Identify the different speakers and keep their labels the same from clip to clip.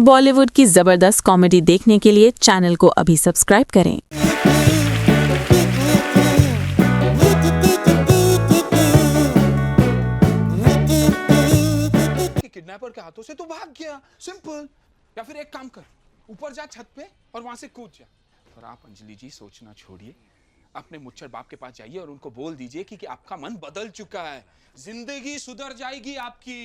Speaker 1: बॉलीवुड की जबरदस्त कॉमेडी देखने के लिए चैनल को अभी सब्सक्राइब करें।
Speaker 2: किडनैपर के हाथों से तो भाग गया, सिंपल। या फिर एक काम कर, ऊपर जा छत पे और वहां से कूद जा। और आप अंजलि जी सोचना छोड़िए, अपने मुच्छर बाप के पास जाइए और उनको बोल दीजिए कि आपका मन बदल चुका है, जिंदगी सुधर जाएगी आपकी।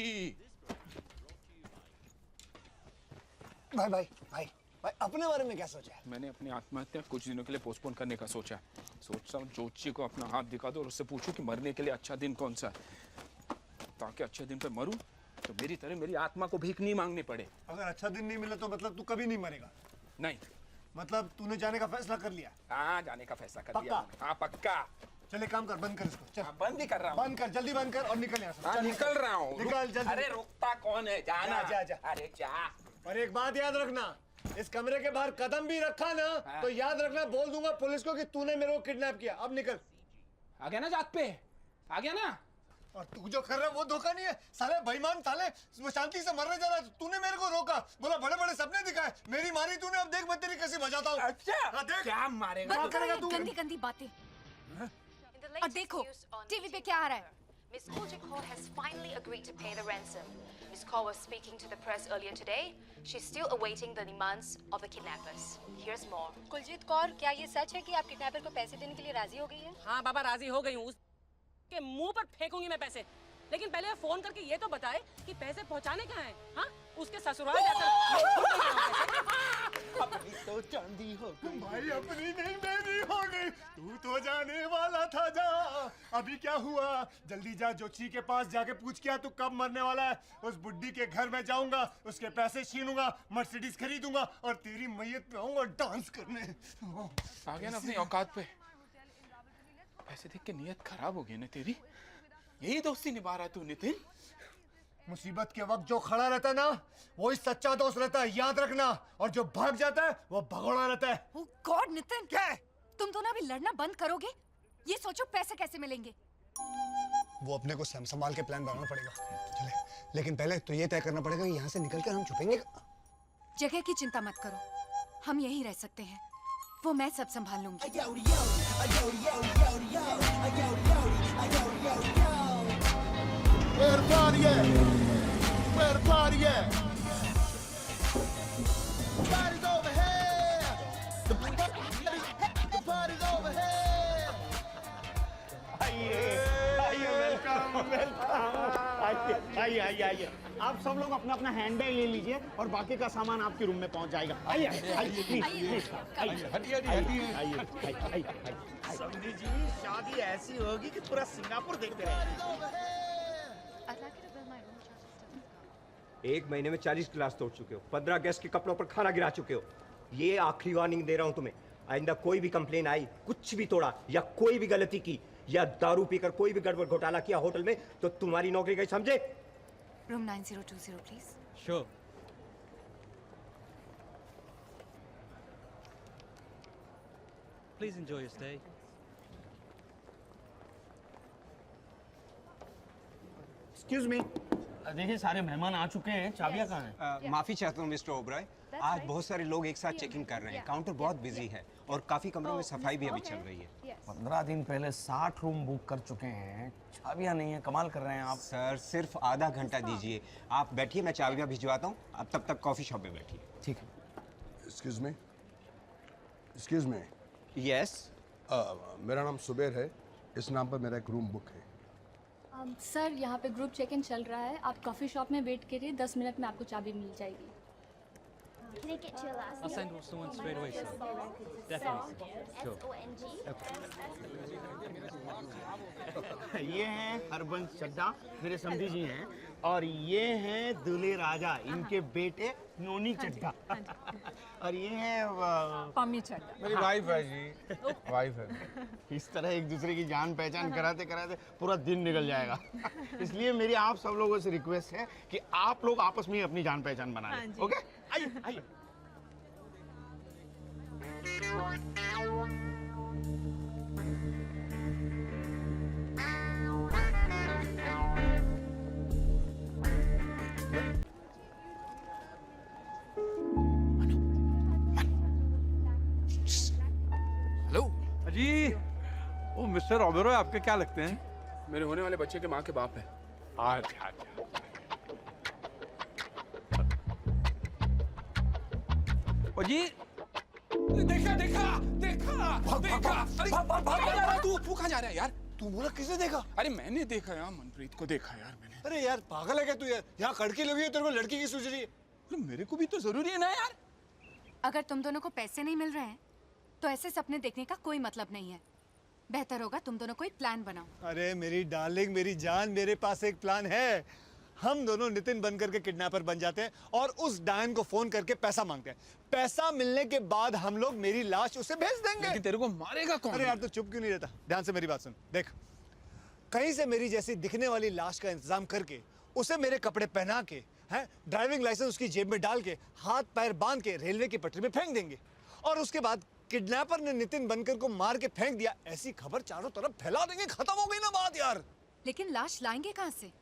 Speaker 3: भाई भाई भाई भाई अपने बारे में क्या सोचा है?
Speaker 2: मैंने अपनी आत्महत्या कुछ दिनों के लिए पोस्टपोन करने का सोचा। सोचता हूँ ज्योतिषी को अपना हाथ दिखा दो और उससे पूछूं कि मरने के लिए अच्छा दिन कौन सा है, ताकि अच्छे दिन पे मरूं तो मेरी तरह मेरी आत्मा को भीख नहीं मांगनी पड़े।
Speaker 3: अगर अच्छा दिन नहीं मिला तो मतलब तू कभी नहीं मरेगा?
Speaker 2: नहीं।
Speaker 3: मतलब तूने जाने का फैसला कर लिया?
Speaker 2: हाँ, जाने का फैसला कर लिया। हाँ पक्का।
Speaker 3: चले काम कर, बंद कर इसको। चल
Speaker 2: बंद ही कर रहा हूँ।
Speaker 3: बंद कर, जल्दी बंद कर और निकल यहाँ से।
Speaker 2: हाँ, निकल रहा हूँ।
Speaker 3: निकल जल्दी।
Speaker 2: अरे रुकता कौन है, जाना।
Speaker 3: जा, जा।
Speaker 2: अरे जा।
Speaker 3: और एक बात याद रखना, इस कमरे के बाहर कदम भी रखा ना तो याद रखना, बोल दूंगा पुलिस को कि तूने मेरे को किडनैप किया। अब निकल।
Speaker 2: आ गया ना जात पे, आ गया ना।
Speaker 3: और तू जो कर रहा है वो धोखा नहीं है साले, बेईमान साले। वो शांति से मरने जा रहा है, तूने मेरे को रोका, बोला बड़े बड़े सपने दिखाए, मेरी मारी तूने। अब देख मैं तेरी कैसे बजाता हूँ।
Speaker 2: अच्छा
Speaker 3: देख
Speaker 2: क्या मारेगा।
Speaker 4: बंद करो ये गंदी गंदी बातें। और देखो टीवी पे क्या आ रहा है।
Speaker 5: Miss Kuljit Kaur has finally agreed to pay the ransom. Miss Kaur was speaking to the press earlier today. She's still awaiting the demands of the kidnappers. Here's more.
Speaker 6: Kuljeet Kaur, क्या ये सच है कि आप किडनैपर को पैसे देने के लिए राजी हो गई हैं?
Speaker 7: हाँ बाबा, राजी हो गई हूँ। उसके मुंह पर फेंकूंगी मैं पैसे, लेकिन पहले फोन करके ये तो बताए कि पैसे पहुँचाने कहाँ हैं। हाँ, उसके ससुराल जाकर।
Speaker 3: अपनी तो चांदी हो गई भाई, अपनी नहीं मेरी हो गई। तू तो जाने वाला था, जा। अभी क्या हुआ? जल्दी जा ज्योतिषी के पास जाके पूछ क्या तू कब मरने वाला है। उस बुड्ढी के घर में जाऊंगा, उसके पैसे छीनूंगा, मर्सिडीज खरीदूंगा और तेरी मैयत पे आऊंगा डांस करने।
Speaker 2: आ गया ना अपनी औकात पे। ऐसे देख के नियत खराब हो गई ना तेरी। यही दोस्ती निभा रहा तू नितिन।
Speaker 3: मुसीबत के वक्त जो खड़ा रहता है ना वही सच्चा दोस्त रहता है, याद रखना। और जो भाग जाता है वो भगोड़ा रहता है।
Speaker 4: ओह गॉड नितिन,
Speaker 3: क्या?
Speaker 4: तुम दोनों अभी लड़ना बंद करोगे? ये सोचो पैसे कैसे मिलेंगे।
Speaker 3: वो अपने को संभाल के प्लान बनाना पड़ेगा। चले, लेकिन पहले तो ये तय करना पड़ेगा कि यहाँ से निकलकर हम छुपेंगे।
Speaker 4: जगह की चिंता मत करो, हम यहीं रह सकते हैं, वो मैं सब संभाल लूंगी।
Speaker 8: Where the party at? Where the party at? The party's over here. The party's over here.
Speaker 9: आइए, वेलकम वेलकम। आइए आप सब लोग अपना अपना हैंड बैग ले लीजिए और बाकी का सामान आपके रूम में पहुंच जाएगा। आइए प्लीज आइए। समझी जी, शादी ऐसी होगी कि पूरा सिंगापुर देखते रहेंगे।
Speaker 10: एक महीने में 40 गिलास तोड़ चुके हो, 15 गेस्ट के कपड़ों पर खाना गिरा चुके हो। ये आखिरी वार्निंग दे रहा हूं तुम्हें। आइंदा कोई भी कंप्लेन आई, कुछ भी तोड़ा या कोई भी गलती की या दारू पीकर कोई भी गड़बड़ घोटाला किया होटल में तो तुम्हारी नौकरी गई, समझे?
Speaker 4: Room 9020 please.
Speaker 10: Sure.
Speaker 11: Please enjoy your stay.
Speaker 9: Excuse me, देखिए सारे मेहमान आ चुके हैं, चाबियां कहाँ हैं?
Speaker 10: माफी चाहता हूँ मिस्टर ओबराय, आज बहुत सारे लोग एक साथ चेकिंग कर रहे हैं। काउंटर बहुत बिजी है और काफी कमरों में सफाई भी अभी चल रही है।
Speaker 9: 15 दिन पहले 60 रूम बुक कर चुके हैं, चाबियां नहीं है। कमाल कर रहे हैं आप।
Speaker 10: सर सिर्फ आधा घंटा दीजिए, आप बैठिए, मैं चाबियां भिजवाता हूँ। आप तब तक कॉफी शॉप में बैठिए।
Speaker 9: ठीक है।
Speaker 8: Excuse me.
Speaker 10: यस।
Speaker 8: मेरा नाम सुबेर है, इस नाम पर मेरा एक रूम बुक है।
Speaker 6: सर यहाँ पे ग्रुप चेक इन चल रहा है, आप कॉफ़ी शॉप में वेट करिए, 10 मिनट में आपको चाबी मिल जाएगी।
Speaker 11: I'll send someone straight away, sir. Definitely. Sure.
Speaker 9: ये हैं हरबंस चड्ढा, मेरे समधी जी हैं, और ये हैं दूल्हे राजा, इनके बेटे नोनी चड्ढा। और ये हैं
Speaker 4: पम्मी चड्ढा,
Speaker 2: मेरी वाइफ है जी। वाइफ है।
Speaker 9: इस तरह एक दूसरे की जान पहचान कराते कराते पूरा दिन निकल जाएगा। इसलिए मेरी आप सब लोगों से रिक्वेस्ट है कि आप लोग आपस में अपनी जान पहचान बना लें। ओके, आइए।
Speaker 12: मिस्टर ओबेरॉय आपके क्या लगते हैं?
Speaker 2: मेरे होने वाले बच्चे के माँ के बाप है।
Speaker 12: अच्छा। ओ जी,
Speaker 2: देखा देखा देखा देखा। अरे तू कहाँ जा रहा है यार?
Speaker 3: तू बोला किसने देखा?
Speaker 2: अरे मैंने देखा यार, मनप्रीत को देखा यार मैंने।
Speaker 3: अरे यार पागल है क्या तू यार? यहाँ लड़की लगी है, तेरे को लड़की की सूझ रही है?
Speaker 2: अरे मेरे को भी तो जरूरी है ना यार।
Speaker 4: अगर तुम दोनों को पैसे नहीं मिल रहे हैं तो ऐसे सपने देखने का कोई मतलब नहीं है। बेहतर होगा तुम दोनों कोई प्लान बनाओ।
Speaker 3: अरे मेरी डार्लिंग, मेरी जान, मेरे पास एक प्लान है। हम दोनों नितिन बन करके किडनैपर बन जाते हैं और उस डायन को फोन करके पैसा मांगते हैं। पैसा मिलने के बाद हम लोग मेरी लाश उसे भेज देंगे।
Speaker 2: लेकिन तेरे को मारेगा कौन?
Speaker 3: अरे यार तू चुप क्यों नहीं रहता? ध्यान से मेरी बात सुन। देख, कहीं से मेरी जैसी दिखने वाली लाश का इंतजाम करके उसे मेरे कपड़े पहना के, हैं, ड्राइविंग लाइसेंस उसकी जेब में डाल के, हाथ पैर बांध के रेलवे की पटरी में फेंक देंगे। और उसके बाद किडनैपर ने नितिन बनकर को मार के फेंक दिया, ऐसी खबर चारों तरफ फैला देंगे। खत्म हो गई ना बात यार।
Speaker 4: लेकिन लाश लाएंगे कहाँ से?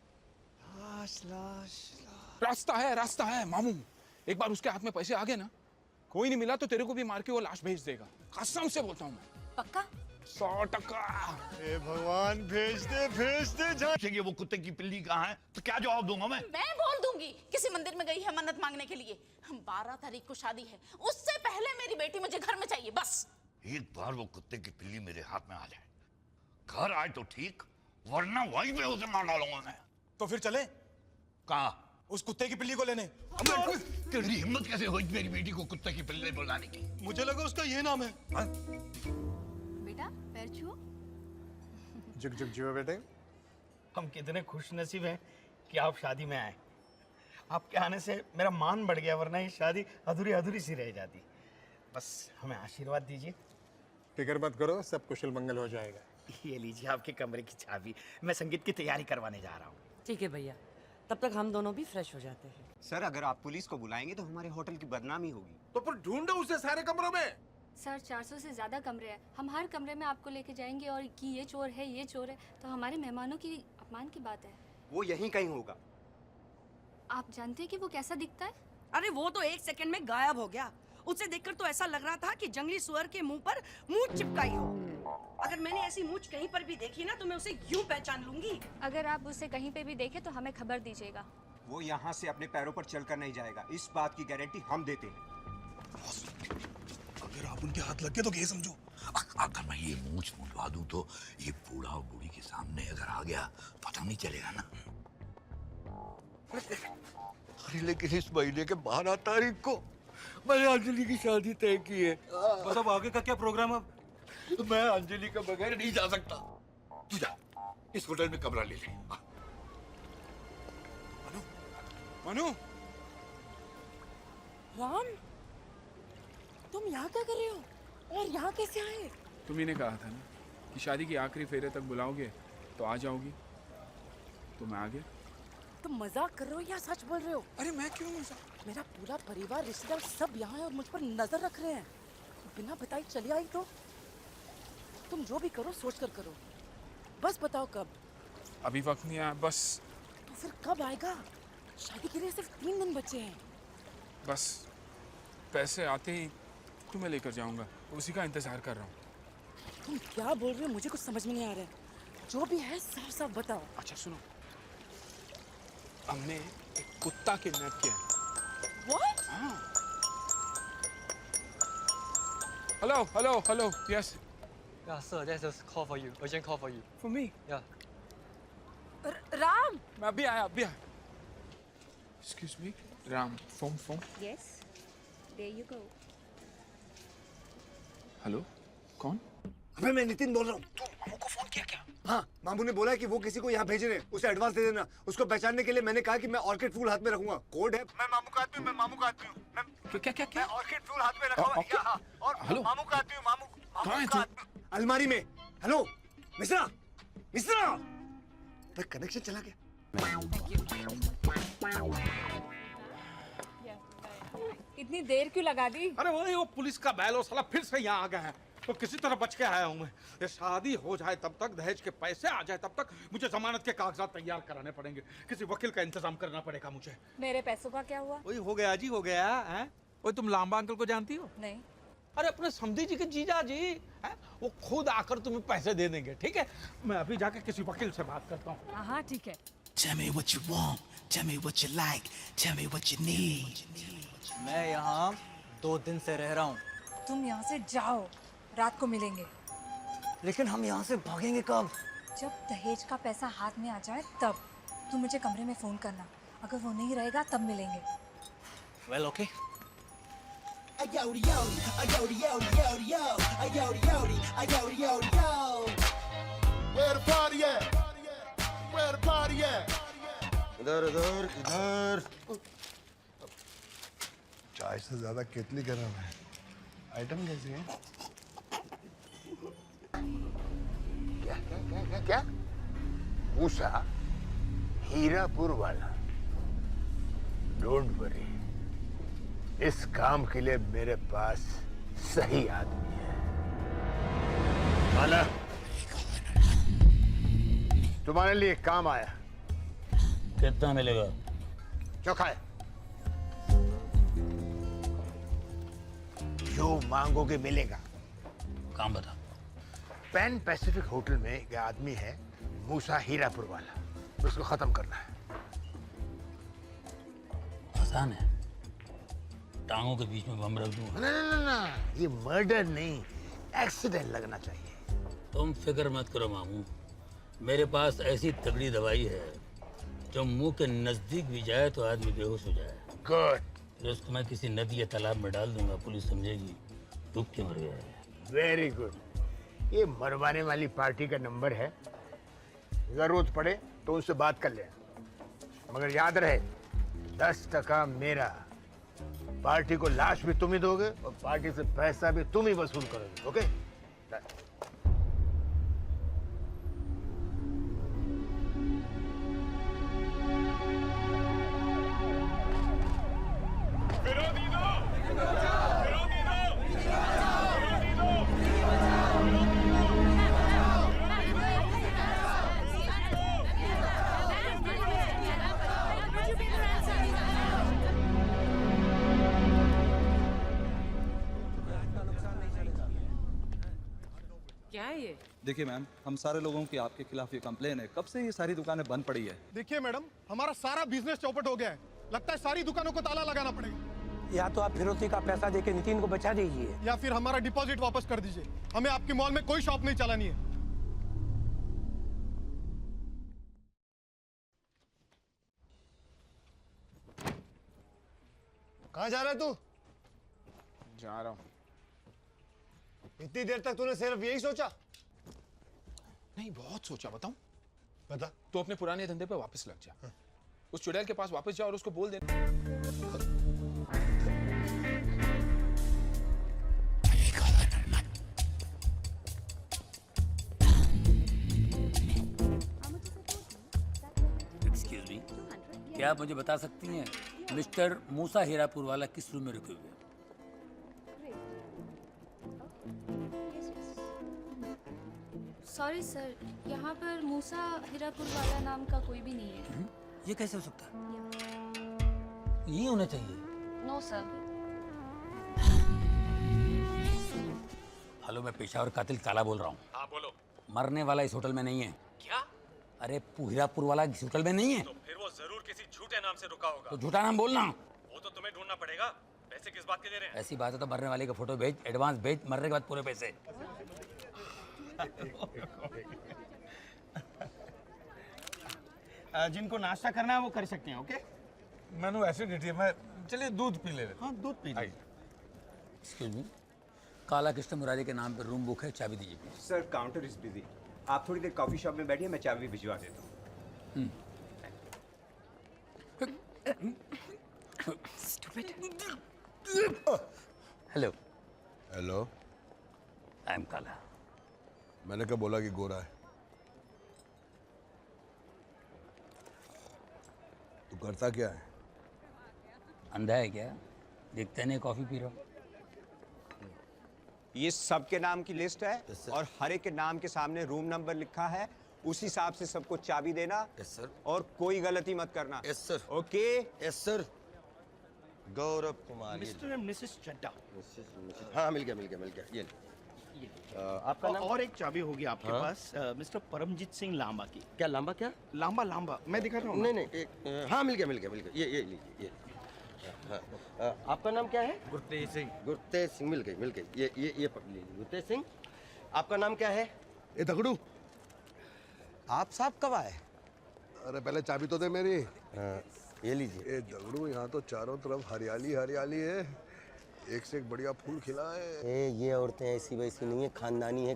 Speaker 2: रास्ता है मामू। एक बार उसके हाथ में पैसे आ गए ना, कोई नहीं मिला तो तेरे को भी मार के वो लाश भेज देगा। कसम से बोलता हूँ मैं।
Speaker 4: पक्का?
Speaker 2: 100%।
Speaker 3: हे भगवान, भेज दे
Speaker 13: चाहिए। वो कुत्ते की पिल्ली कहाँ है तो क्या जवाब दूंगा मैं
Speaker 14: बोल दूंगी किसी मंदिर में गई है मन्नत मांगने के लिए। 12 तारीख को शादी है, उससे पहले मेरी बेटी मुझे घर में चाहिए बस।
Speaker 13: एक बार वो कुत्ते की पिल्ली मेरे हाथ में आ जाए, घर आए तो ठीक, वरना वहीं पे उसे मार डालूंगा मैं।
Speaker 3: तो फिर चले?
Speaker 13: कहाँ?
Speaker 3: उस कुत्ते की पिल्ली को लेने।
Speaker 13: तेरी हिम्मत कैसे हुई मेरी बेटी को कुत्ते की पिल्ली बुलाने की?
Speaker 3: मुझे लगा उसका ये नाम है।
Speaker 4: बेटा पैर छुओ।
Speaker 3: जुग जुग जियो बेटे।
Speaker 9: हम कितने खुश नसीब हैं कि आप शादी में आए। आपके आने से मेरा मान बढ़ गया, वरना ये शादी अधूरी अधूरी सी रह जाती। बस हमें आशीर्वाद दीजिए।
Speaker 3: फिक्र मत करो, सब कुशल मंगल हो जाएगा।
Speaker 9: ये लीजिए आपके कमरे की चाबी। मैं संगीत की तैयारी करवाने जा रहा हूँ।
Speaker 7: ठीक है भैया, तब तक हम दोनों भी फ्रेश हो जाते हैं।
Speaker 10: सर, अगर आप पुलिस को बुलाएंगे तो हमारे होटल की बदनामी होगी।
Speaker 8: तो फिर ढूंढो उसे सारे कमरों में।
Speaker 6: सर 400 से ज़्यादा कमरे हैं, हम हर कमरे में आपको लेके जाएंगे और कि ये चोर है ये चोर है, तो हमारे मेहमानों की अपमान की बात है।
Speaker 10: वो यहीं कहीं होगा।
Speaker 6: आप जानते हैं कि वो कैसा दिखता है?
Speaker 7: अरे वो तो 1 सेकंड में गायब हो गया। उसे देखकर तो ऐसा लग रहा था कि जंगली सुअर के मुंह पर मूंछ चिपकाई हो। अगर मैंने ऐसी मूंछ कहीं पर भी देखी ना तो मैं उसे यूं पहचान लूंगी।
Speaker 6: अगर आप उसे कहीं पे भी देखें तो हमें खबर दीजिएगा।
Speaker 10: वो यहाँ से अपने पैरों पर चलकर नहीं जाएगा, इस बात की गारंटी हम देते हैं।
Speaker 13: अगर आप उनके हाथ लग गए तो ये समझो, अगर मैं ये मूंछ मुंडवा दूं तो ये बूढ़ा और बूढ़ी के सामने अगर आ गया पता नहीं चलेगा ना। अरे लेकिन इस महीने के 12 तारीख को मैंने अंजलि की शादी तय की है।
Speaker 12: बस अब आगे का क्या प्रोग्राम? अब
Speaker 13: मैं अंजलि के बगैर नहीं जा सकता। तू जा, इस होटल में कमरा ले ले।
Speaker 2: मनु,
Speaker 7: राम, तुम यहाँ क्या कर रहे हो और यहाँ कैसे आए?
Speaker 2: तुम्ही ने कहा था ना कि शादी की आखिरी फेरे तक बुलाओगे तो आ जाओगी, तो मैं आ गया।
Speaker 7: तुम मजाक कर रहे हो या सच बोल रहे हो?
Speaker 2: अरे मैं क्यों मजाक?
Speaker 7: मेरा पूरा परिवार, रिश्तेदार सब यहाँ है और मुझ पर नजर रख रहे हैं। बिना बताई चली आई तो? तुम जो भी करो सोच कर करो, बस बताओ कब?
Speaker 2: अभी वक्त नहीं आया, बस।
Speaker 7: तो फिर कब आएगा? शादी के लिए सिर्फ 3 दिन बचे हैं।
Speaker 2: बस पैसे आते ही तुम्हें लेकर जाऊंगा, उसी का इंतजार कर रहा हूँ।
Speaker 7: तुम क्या बोल रहे हो? मुझे कुछ समझ में नहीं आ रहा है। जो भी है साफ साफ बताओ।
Speaker 2: अच्छा सुनो, हमने एक कुत्ता किडनैप किया है।
Speaker 7: What?
Speaker 2: हाँ। Hello, yes.
Speaker 11: Yeah, sir, there's a call for you. Urgent call for you.
Speaker 2: For me?
Speaker 11: Yeah.
Speaker 7: Ram,
Speaker 2: मैं अभी आया। Excuse me, Ram, phone.
Speaker 6: Yes, there you go.
Speaker 2: Hello, कौन?
Speaker 3: अबे मैं नितिन बोल रहा हूँ। तू मामू को फोन किया क्या? हाँ, मामू ने बोला कि वो किसी को यहाँ भेज रहे हैं, उसे एडवांस दे देना। उसको पहचानने के लिए मैंने कहा कि मैं ऑर्किड फूल हाथ में रखूंगा। कोड है, मैं मामू का आदमी हूँ, मैं मामू का आदमी हूँ।
Speaker 2: क्या?
Speaker 3: मैं ऑर्किड फूल हाथ में रखा हुआ यहाँ, और
Speaker 2: हेलो?
Speaker 3: मामू का आदमी हूँ, मामू
Speaker 2: कहाँ है
Speaker 3: का
Speaker 2: तू?
Speaker 3: आदमी। अलमारी में। हेलो, मिश्रा, कनेक्शन चला गया।
Speaker 6: इतनी देर क्यों लगा दी?
Speaker 12: अरे वो पुलिस का बैल साला फिर से यहाँ आ गया है, तो किसी तरह बच के आया हूँ मैं। ये शादी हो जाए तब तक, दहेज के पैसे आ जाए तब तक मुझे जमानत के कागजात तैयार कराने पड़ेंगे। किसी वकील का इंतजाम करना पड़ेगा मुझे।
Speaker 6: मेरे पैसों का क्या हुआ?
Speaker 12: वही हो गया जी, हो गया है। ओए तुम लांबा अंकल को जानती हो?
Speaker 6: नहीं।
Speaker 12: अरे अपने समधी जी के जीजा जी हैं, वो खुद आकर तुम्हें पैसे दे देंगे, ठीक है? मैं अभी जाके किसी वकील से बात करता हूँ।
Speaker 7: हाँ ठीक है।
Speaker 15: Tell me what you want, tell me what you like, tell me what you need.
Speaker 11: मैं यहाँ 2 दिन से रह रहा हूँ।
Speaker 7: तुम यहाँ से जाओ, रात को मिलेंगे।
Speaker 11: लेकिन हम यहाँ से भागेंगे कब?
Speaker 6: जब दहेज का पैसा हाथ में आ जाए तब तुम मुझे कमरे में फ़ोन करना। अगर वो नहीं रहेगा तब मिलेंगे।
Speaker 11: Well, okay.
Speaker 3: Where the party at? Where the party at? इधर इधर इधर। चाय से ज्यादा केतली गरम है। आइटम कैसी है?
Speaker 16: क्या क्या क्या क्या क्या? मूसा हीरापुर वाला। डोंट वरी, इस काम के लिए मेरे पास सही आदमी है। माना तुम्हारे लिए काम आया।
Speaker 17: कितना मिलेगा?
Speaker 16: चौखा है। जो मांगोगे मिलेगा।
Speaker 17: काम बता।
Speaker 16: पैन पैसिफिक होटल में एक आदमी है मूसा हीरापुर वाला, उसको खत्म करना है।
Speaker 17: आसान है, टांगों के बीच में बम रख दूंगा।
Speaker 16: ना, ये मर्डर नहीं, एक्सीडेंट लगना चाहिए।
Speaker 17: तुम फिक्र मत करो मामू, मेरे पास ऐसी तगड़ी दवाई है जो मुंह के नजदीक भी जाए तो आदमी बेहोश हो जाए।
Speaker 16: गुड।
Speaker 17: फिर उसको मैं किसी नदी या तालाब में डाल दूंगा, पुलिस समझेगी डूब के मर गया है।
Speaker 16: Very good. ये मरवाने वाली पार्टी का नंबर है, जरूरत पड़े तो उनसे बात कर ले, मगर याद रहे 10% मेरा। पार्टी को लाश भी तुम ही दोगे और पार्टी से पैसा भी तुम ही वसूल करोगे। ओके?
Speaker 7: क्या है ये?
Speaker 11: देखिए मैम, हम सारे लोगों की आपके खिलाफ ये कंप्लेन है। कब से ये सारी दुकानें बंद पड़ी है?
Speaker 3: देखिए मैडम, हमारा सारा बिजनेस चौपट हो गया है। लगता है सारी दुकानों को ताला लगाना पड़ेगा।
Speaker 18: या तो आप फिरौती का पैसा देके नितिन को बचा दीजिए,
Speaker 3: या फिर हमारा डिपॉजिट वापस कर दीजिए। हमें आपके मॉल में कोई शॉप नहीं चलानी है। कहाँ जा रहा है तू?
Speaker 2: जा रहा हूँ।
Speaker 3: इतनी देर तक तूने सिर्फ यही सोचा?
Speaker 2: नहीं, बहुत सोचा। बताऊं?
Speaker 3: बता।
Speaker 2: तो अपने पुराने धंधे पे वापस लग जा। उस चुड़ैल के पास वापस जा और उसको बोल दे।
Speaker 17: एक्सक्यूज मी, क्या आप मुझे बता सकती हैं मिस्टर मूसा हीरापुर वाला किस रूम में रुके हुए हैं?
Speaker 6: सॉरी सर, यहाँ पर मूसा हीरापुर वाला नाम का कोई भी नहीं है।
Speaker 17: ये कैसे हो सकता है? ये होना चाहिए।
Speaker 6: No sir.
Speaker 17: हेलो, मैं पेशावर कातिल काला बोल रहा हूँ।
Speaker 11: हाँ बोलो।
Speaker 17: मरने वाला इस होटल में नहीं है।
Speaker 11: क्या?
Speaker 17: अरे हीरापुर वाला इस होटल में नहीं है।
Speaker 11: तो फिर वो जरूर किसी झूठे नाम से रुका होगा।
Speaker 17: तो झूठा नाम बोलना।
Speaker 11: वो तो तुम्हें ढूंढना पड़ेगा। पैसे किस बात के दे रहे हैं?
Speaker 17: ऐसी बात है तो मरने वाले का फोटो भेज, एडवांस भेज, मरने के बाद पूरे पैसे।
Speaker 9: जिनको नाश्ता करना है वो कर सकते हैं। ओके?
Speaker 12: मैंने एसिडिटी है, मैं चलिए दूध पी ले।
Speaker 9: हाँ, दूध पी लीजिए।
Speaker 17: एक्सक्यूज मी, काला कृष्ण मुरारी के नाम पर रूम बुक है, चाबी दीजिए please.
Speaker 10: Sir counter is busy, आप थोड़ी देर कॉफी शॉप में बैठिए, मैं चाबी भिजवा देता हूँ।
Speaker 17: हेलो।
Speaker 8: हेलो।
Speaker 17: आई एम काला।
Speaker 8: मैंने कब बोला कि गोरा है? तू करता क्या है?
Speaker 17: अंधा है क्या? देखते नहीं कॉफी पी रहा हूँ।
Speaker 10: ये सबके नाम की लिस्ट है और हर एक के नाम के सामने रूम नंबर लिखा है, उस हिसाब से सबको चाबी देना।
Speaker 8: Yes sir.
Speaker 10: और कोई गलती मत करना।
Speaker 8: Yes sir.
Speaker 10: Okay?
Speaker 8: Yes sir.
Speaker 19: Gaurav Kumar.
Speaker 9: Mister and Mrs Chadha.
Speaker 19: हाँ मिल गया ये ले। आपका नाम?
Speaker 9: और एक चाबी होगी आपके
Speaker 19: हाँ?
Speaker 9: पास मिस्टर परमजीत सिंह लांबा की।
Speaker 19: क्या लांबा क्या?
Speaker 9: लांबा मैं दिखा रहा हूँ।
Speaker 19: नहीं हाँ मिल गया ये लीजिए ये। हाँ, आपका नाम क्या है?
Speaker 9: गुरतेज सिंह।
Speaker 19: गुरतेज सिंह मिल गई ये पकड़ लीजिए। गुरतेज सिंह, आपका नाम क्या है?
Speaker 8: ए दगड़ू,
Speaker 19: आप साहब कब आए?
Speaker 8: अरे पहले चाबी तो दे मेरी।
Speaker 19: ये लीजिए।
Speaker 8: ए दगड़ू, यहाँ तो चारों तरफ हरियाली हरियाली है, एक से एक बढ़िया फूल खिला है।
Speaker 19: ये औरतें ऐसी वैसी नहीं है,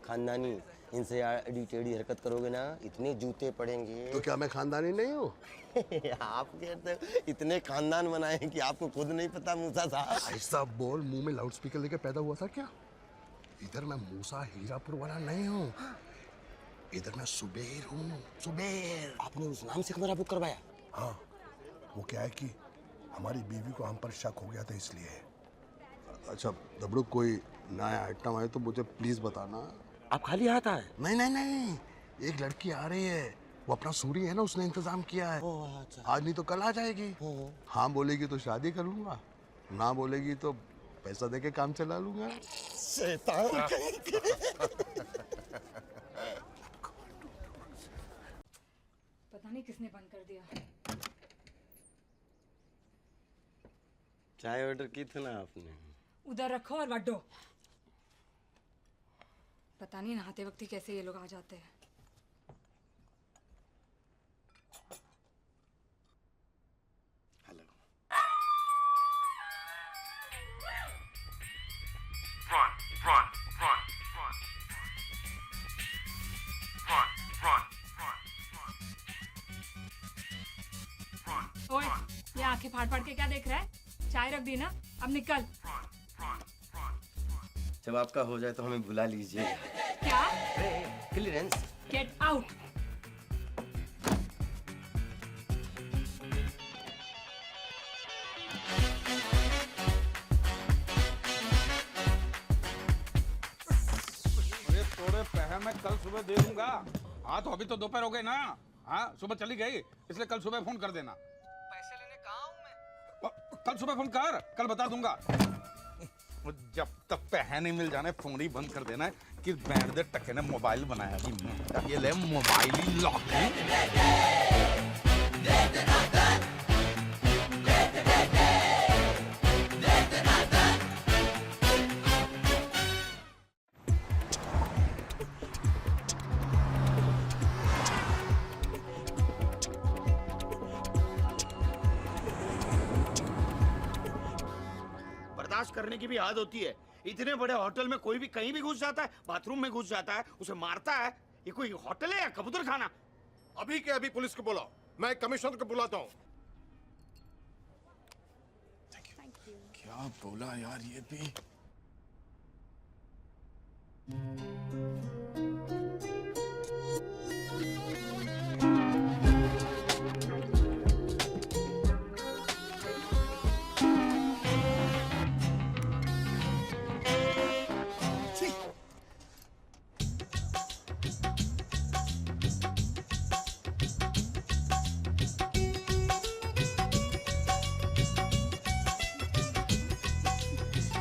Speaker 19: खानदानी। इनसे एडी टेढ़ी हरकत करोगे ना, इतने जूते पड़ेंगे।
Speaker 8: तो क्या मैं खानदानी नहीं हूँ?
Speaker 19: आप कहते हो इतने खानदान बनाए कि आपको खुद नहीं पता मूसा साहब।
Speaker 8: ऐसा बोल, मुंह में लाउड स्पीकर लेके पैदा हुआ था क्या? इधर मैं मूसा हीरापुर वाला नहीं हूँ, इधर मैं सुबेर हूँ। सुबेर।
Speaker 19: आपने उस नाम से कमरा बुक करवाया?
Speaker 8: हाँ, वो क्या है कि हमारी बीवी को हम पर शक हो गया था इसलिए। अच्छा दबड़ू, कोई नया आइटम आए तो मुझे प्लीज बताना।
Speaker 19: आप खाली हाथ आए?
Speaker 8: नहीं, एक लड़की आ रही है, वो अपना सूरी है ना, उसने इंतजाम किया है।
Speaker 19: अच्छा।
Speaker 8: आज नहीं तो कल आ जाएगी। हाँ बोलेगी तो शादी कर लूंगा, ना बोलेगी तो पैसा देके काम चला लूंगा।
Speaker 19: शैतान।
Speaker 6: पता नहीं किसने बंद कर दिया।
Speaker 19: चाय ऑर्डर की थी ना आपने?
Speaker 6: उधर रखो और वड्डो। पता नहीं नहाते वक्त ही कैसे ये लोग आ जाते हैं।
Speaker 19: हेलो।
Speaker 6: ओए, ये आंखें फाड़ के क्या देख रहा है? चाय रख दी ना, अब निकल।
Speaker 19: जब आपका हो जाए तो हमें बुला लीजिए।
Speaker 6: क्या?
Speaker 19: क्लियरेंस।
Speaker 6: Get out.
Speaker 12: अरे थोड़े पैसे मैं कल सुबह दे दूंगा। हाँ तो अभी तो दोपहर हो गए ना। हाँ सुबह चली गई, इसलिए कल सुबह फोन कर देना।
Speaker 20: पैसे लेने कहाँ हूँ मैं?
Speaker 12: कल सुबह फोन कर, कल बता दूंगा। जब तक पैसे नहीं मिल जाने फोन ही बंद कर देना है कि बैंड दे टके ने मोबाइल बनाया जी। ये ले मोबाइल ही लॉक है।
Speaker 9: बर्दाश्त करने की भी आदत होती है। इतने बड़े होटल में कोई भी कहीं भी घुस जाता है, बाथरूम में घुस जाता है, उसे मारता है। ये कोई होटल है या कबूतर खाना?
Speaker 3: अभी के अभी पुलिस को बुलाओ, मैं कमिश्नर को बुलाता हूँ।
Speaker 2: क्या बोला यार ये भी।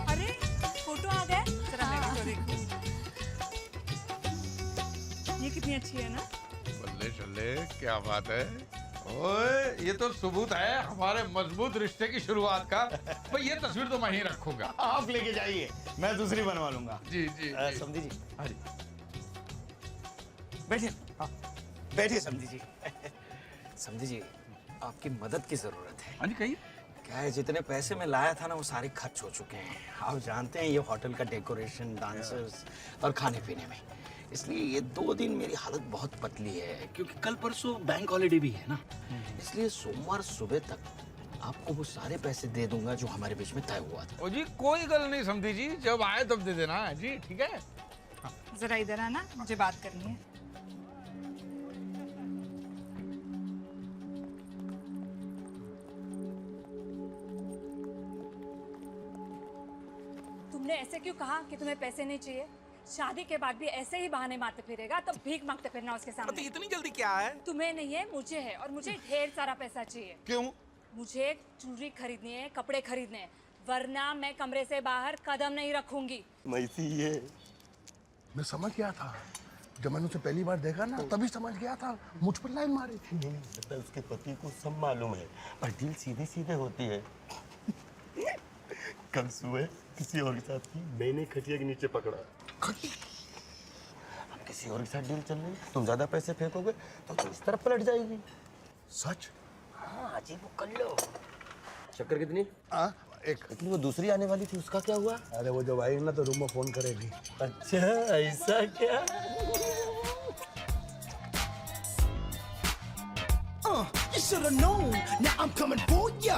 Speaker 6: अरे फोटो आ गए, जरा मैं भी तो देखूं। ये कितनी अच्छी है ना?
Speaker 12: बल्ले चले, क्या बात है। ओए ये तो सबूत है हमारे मजबूत रिश्ते की शुरुआत का। भाई ये तस्वीर तो मैं ही रखूंगा।
Speaker 9: आप लेके जाइए, मैं दूसरी बनवा लूंगा।
Speaker 12: जी जी, जी।
Speaker 9: समझी जी। बैठिए। बैठिए समझी जी। समझी जी, आपकी मदद की जरूरत है।
Speaker 12: हाँ जी कहिए।
Speaker 9: क्या है, जितने पैसे मैं लाया था ना वो सारे खर्च हो चुके हैं। आप जानते हैं ये होटल का डेकोरेशन, डांसर्स और खाने पीने में, इसलिए ये 2 दिन मेरी हालत बहुत पतली है, क्योंकि कल परसों बैंक हॉलीडे भी है ना। इसलिए सोमवार सुबह तक आपको वो सारे पैसे दे दूंगा जो हमारे बीच में तय हुआ था।
Speaker 12: ओ जी कोई गल नहीं समझी जी, जब आए तब दे देना जी, ठीक है।
Speaker 6: जरा इधर आना, मुझे बात करनी है। तुमने ऐसे क्यों कहा कि तुम्हें पैसे नहीं चाहिए? शादी के बाद भी ऐसे ही बहाने मारते फिरेगा तो भीख मांगते फिरना उसके सामने।
Speaker 20: इतनी जल्दी क्या है?
Speaker 6: तुम्हें नहीं है, मुझे है, और मुझे ढेर सारा पैसा चाहिए।
Speaker 20: क्यों?
Speaker 6: मुझे ज्वेलरी खरीदनी है, कपड़े खरीदने हैं, वरना मैं कमरे से बाहर कदम नहीं रखूंगी।
Speaker 8: मैसी ये मैं समझ गया था जब मैंने उसे पहली बार देखा ना, तभी समझ गया था, मुझ पर लाइन मारी थी।
Speaker 19: नहीं लगता उसके पति को सब मालूम है और डील सीधे सीधे होती है। कल सुबह किसी और के साथ की मैंने खटिया के नीचे पकड़ा। अब किसी और के साथ डील चल रही, तुम ज्यादा पैसे फेंकोगे तो इस तरफ पलट जाएगी।
Speaker 8: सच?
Speaker 19: हाँ अजीब वो कर लो। शक्कर कितनी? एक। लेकिन वो दूसरी आने वाली थी, उसका क्या हुआ?
Speaker 8: अरे वो जब आएगी ना तो रूम में फोन करेगी।
Speaker 19: अच्छा ऐसा क्या?
Speaker 15: You should have known. Now I'm coming for ya.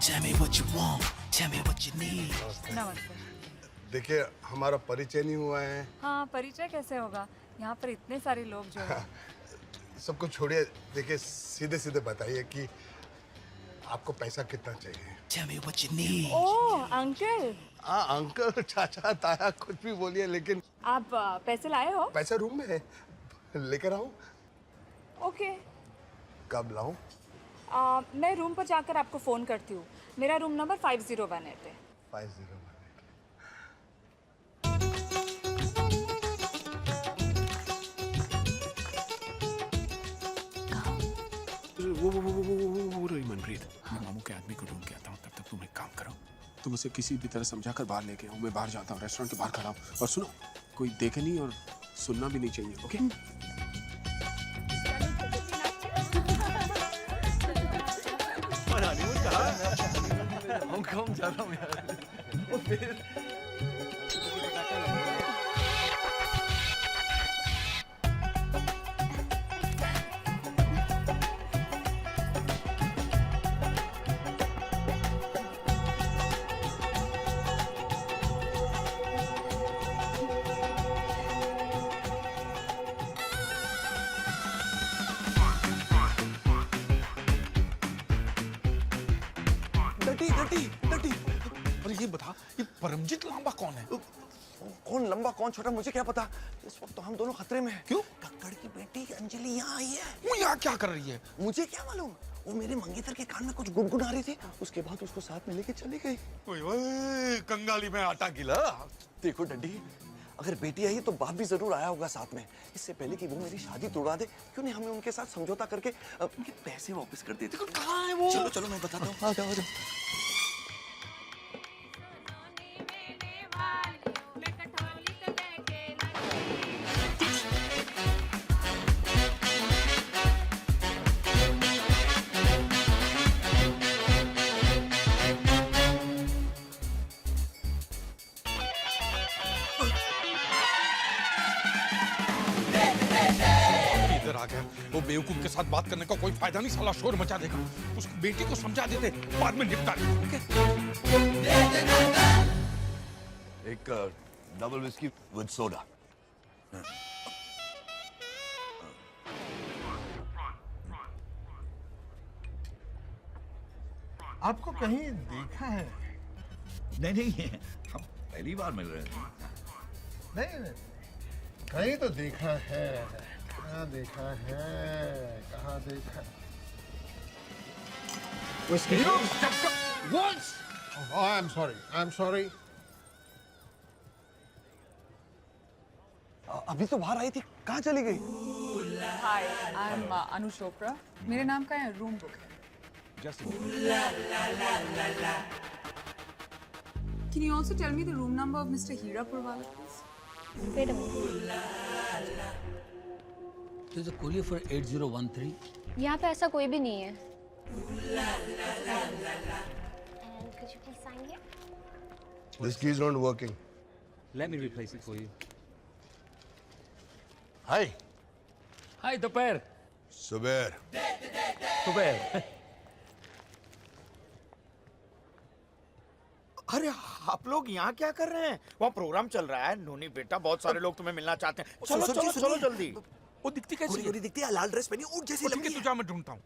Speaker 15: Tell me what you want. Tell me what you need.
Speaker 6: नमस्ते।
Speaker 8: देखिए हमारा परिचय नहीं हुआ है।
Speaker 6: हाँ, परिचय कैसे होगा? यहाँ पर इतने सारे लोग जो हैं।
Speaker 8: सबको छोड़िए, देखिए सीधे सीधे बताइए कि आपको पैसा कितना चाहिए?
Speaker 15: Tell me what you need.
Speaker 6: Oh uncle.
Speaker 8: हाँ अंकल, चाचा, ताया, कुछ भी बोलिए, लेकिन
Speaker 6: आप पैसे लाए हो?
Speaker 8: पैसा रूम में है, लेकर आऊं?
Speaker 6: ओके।
Speaker 8: कब लाऊं?
Speaker 6: मैं रूम पर जाकर आपको फोन करती हूँ। मेरा रूम नंबर 5018 है।
Speaker 8: 5018।
Speaker 2: वो रही मनप्रीत, मैं मामू के आदमी को ढूंढ के आता हूँ, तब तक तुम एक काम करो, तुम उसे किसी भी तरह समझा कर बाहर लेके आओ। मैं बाहर जाता हूँ, रेस्टोरेंट के बाहर खड़ा हूँ। और सुनो, कोई देखे नहीं और सुनना भी नहीं चाहिए, ओके?
Speaker 3: हम जा रहा हूँ यार।
Speaker 12: अरे ये बता, ये परमजीत लांबा कौन है?
Speaker 19: कौन लंबा कौन छोटा मुझे क्या पता। इस वक्त तो हम दोनों खतरे में हैं।
Speaker 12: क्यों?
Speaker 19: कक्कड़ की बेटी अंजलि यहाँ आई है।
Speaker 12: वो यहाँ क्या कर रही है?
Speaker 19: मुझे क्या मालूम, वो मेरे मंगेतर के कान में कुछ गुनगुना रही थी, उसके बाद उसको साथ में लेके चली गई।
Speaker 12: ओए कंगाली में आटा गिला।
Speaker 19: देखो डड्डी, अगर बेटी आई तो बाप भी जरूर आया होगा साथ में। इससे पहले कि वो मेरी शादी तोड़ा दे, क्यों नहीं हमें उनके साथ समझौता करके उनके पैसे वापस कर देते।
Speaker 12: कहाँ है वो?
Speaker 19: चलो चलो मैं बताता हूँ। आ जाओ आ जाओ।
Speaker 12: इधर आ गया। वो बेवकूफ के साथ बात करने का कोई फायदा नहीं, साला शोर मचा देगा। उसकी बेटी को समझा देते, बाद में निपटा लेते।
Speaker 13: एक डबल विस्की विद सोडा।
Speaker 3: आपको कहीं देखा है?
Speaker 13: नहीं, हम पहली बार मिल रहे हैं।
Speaker 3: नहीं, कहीं तो देखा है। कहाँ देखा है? कहाँ देखा? Oh, I'm sorry. I'm sorry.
Speaker 19: अभी तो बाहर आई थी, कहाँ चली गई?
Speaker 21: हाय, आई एम अनु चोपड़ा। मेरे नाम का रूम बुक है। Can you also tell me the room number of Mr. Hira Purwala, please?
Speaker 6: Wait a minute.
Speaker 17: There's a courier for 8013.
Speaker 6: यहाँ पे ऐसा कोई भी नहीं है।
Speaker 5: And could you please sign here?
Speaker 8: This key is not working.
Speaker 10: Let me replace it for you.
Speaker 8: Hi.
Speaker 10: Hi, दोपहर।
Speaker 8: सुबेर।
Speaker 10: दोपहर।
Speaker 9: अरे आप लोग यहाँ क्या कर रहे हैं? वहाँ प्रोग्राम चल रहा है। नोनी बेटा, बहुत सारे लोग तुम्हें मिलना चाहते हैं। चलो चलो चलो जल्दी।
Speaker 12: वो दिखती कैसी है?
Speaker 9: दिखती है, लाल ड्रेस पहनी, ऊँट जैसी लंबी।
Speaker 12: तू जा, मैं ढूंढता हूँ।